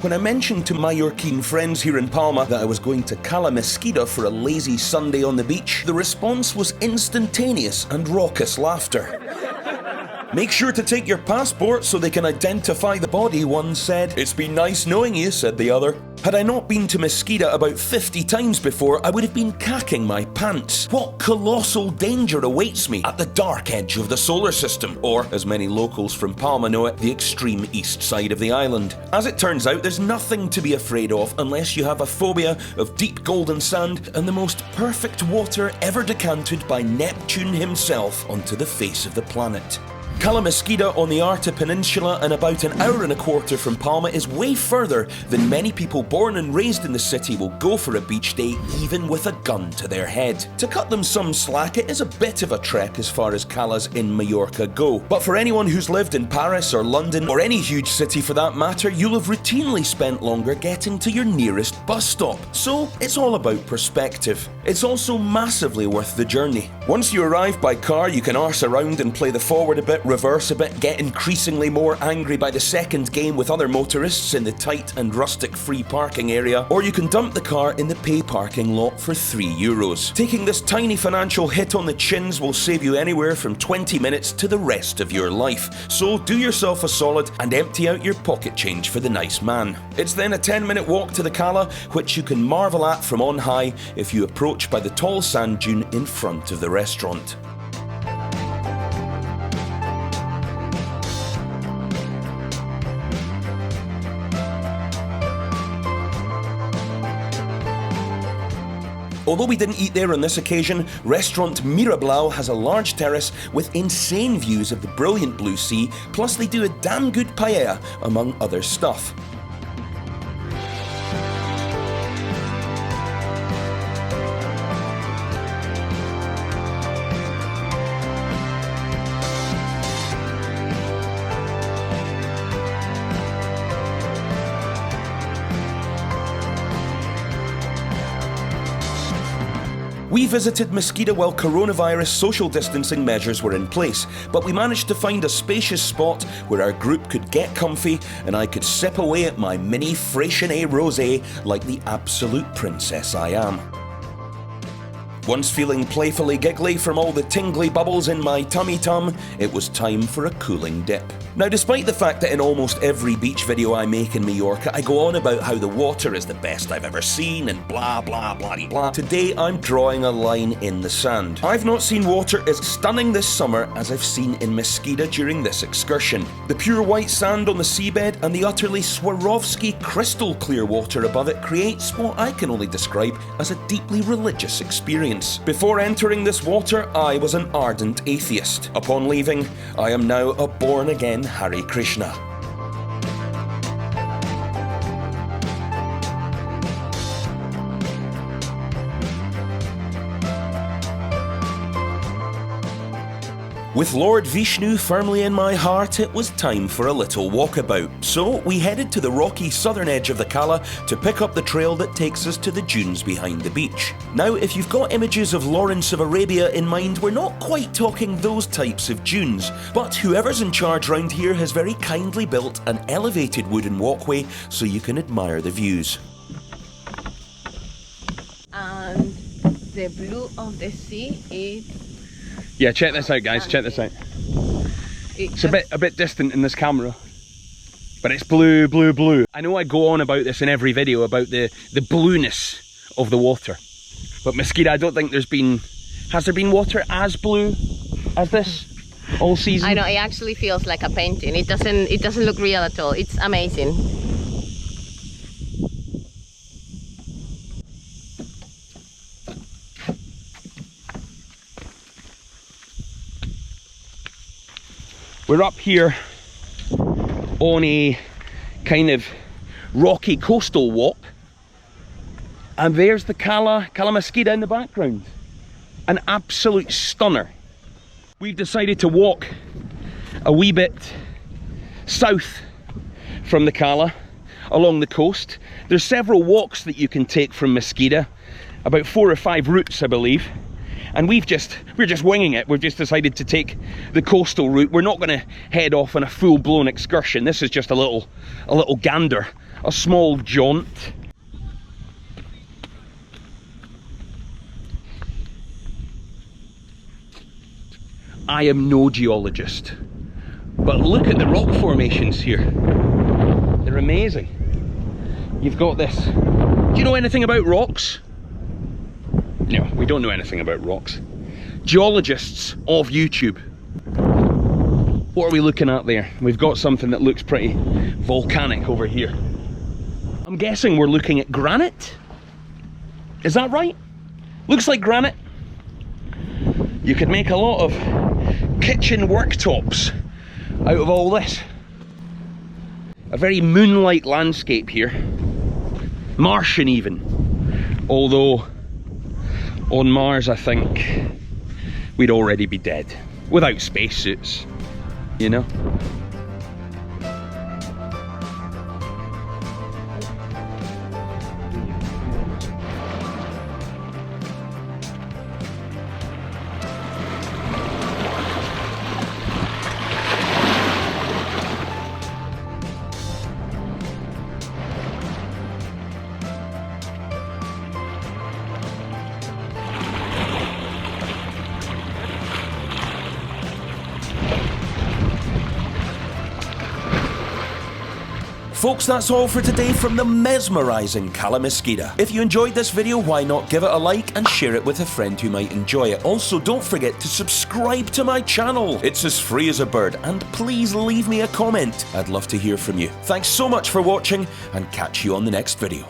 When I mentioned to Mallorquin friends here in Palma that I was going to Cala Mesquida for a lazy Sunday on the beach, the response was instantaneous and raucous laughter. "Make sure to take your passport so they can identify the body," one said. "It's been nice knowing you," said the other. Had I not been to Mesquida about 50 times before, I would have been cacking my pants. What colossal danger awaits me at the dark edge of the solar system, or, as many locals from Palma know it, the extreme east side of the island. As it turns out, there's nothing to be afraid of unless you have a phobia of deep golden sand and the most perfect water ever decanted by Neptune himself onto the face of the planet. Cala Mesquida on the Arta Peninsula and about an hour and a quarter from Palma is way further than many people born and raised in the city will go for a beach day even with a gun to their head. To cut them some slack, it is a bit of a trek as far as calas in Majorca go. But for anyone who's lived in Paris or London or any huge city for that matter, you'll have routinely spent longer getting to your nearest bus stop. So it's all about perspective. It's also massively worth the journey. Once you arrive by car, you can arse around and play the forward a bit, reverse a bit, get increasingly more angry by the second game with other motorists in the tight and rustic free parking area, or you can dump the car in the pay parking lot for €3. Taking this tiny financial hit on the chins will save you anywhere from 20 minutes to the rest of your life, so do yourself a solid and empty out your pocket change for the nice man. It's then a 10-minute walk to the Cala, which you can marvel at from on high if you approach by the tall sand dune in front of the restaurant. Although we didn't eat there on this occasion, restaurant Mirablau has a large terrace with insane views of the brilliant blue sea, plus they do a damn good paella, among other stuff. We visited Mesquida while coronavirus social distancing measures were in place, but we managed to find a spacious spot where our group could get comfy and I could sip away at my mini Freixenet rosé like the absolute princess I am. Once feeling playfully giggly from all the tingly bubbles in my tummy-tum, it was time for a cooling dip. Now, despite the fact that in almost every beach video I make in Majorca, I go on about how the water is the best I've ever seen and blah blah blah blah, today I'm drawing a line in the sand. I've not seen water as stunning this summer as I've seen in Mesquida during this excursion. The pure white sand on the seabed and the utterly Swarovski crystal clear water above it creates what I can only describe as a deeply religious experience. Before entering this water, I was an ardent atheist. Upon leaving, I am now a born-again Hare Krishna. With Lord Vishnu firmly in my heart, it was time for a little walkabout. So we headed to the rocky southern edge of the Cala to pick up the trail that takes us to the dunes behind the beach. Now, if you've got images of Lawrence of Arabia in mind, we're not quite talking those types of dunes, but whoever's in charge round here has very kindly built an elevated wooden walkway so you can admire the views. And the blue of the sea is... Yeah, check this out, guys. Check this out. It's a bit distant in this camera, but it's blue, blue, blue. I know I go on about this in every video about the blueness of the water, but Mesquida, I don't think has there been water as blue as this all season? I know, it actually feels like a painting. It doesn't look real at all. It's amazing. We're up here on a kind of rocky coastal walk, and there's the Cala Mesquida in the background. An absolute stunner. We've decided to walk a wee bit south from the Cala along the coast. There's several walks that you can take from Mesquida, about 4 or 5 routes I believe. And we're just winging it. We've just decided to take the coastal route. We're not going to head off on a full-blown excursion. This is just a little gander a small jaunt. I am no geologist, but look at the rock formations here. They're amazing. You've got this. Do you know anything about rocks? No, we don't know anything about rocks. Geologists of YouTube. What are we looking at there? We've got something that looks pretty volcanic over here. I'm guessing we're looking at granite. Is that right? Looks like granite. You could make a lot of kitchen worktops out of all this. A very moon-like landscape here. Martian even. Although on Mars I think we'd already be dead. Without spacesuits, you know? Folks, that's all for today from the mesmerising Cala Mesquida. If you enjoyed this video, why not give it a like and share it with a friend who might enjoy it. Also, don't forget to subscribe to my channel. It's as free as a bird, and please leave me a comment. I'd love to hear from you. Thanks so much for watching, and catch you on the next video.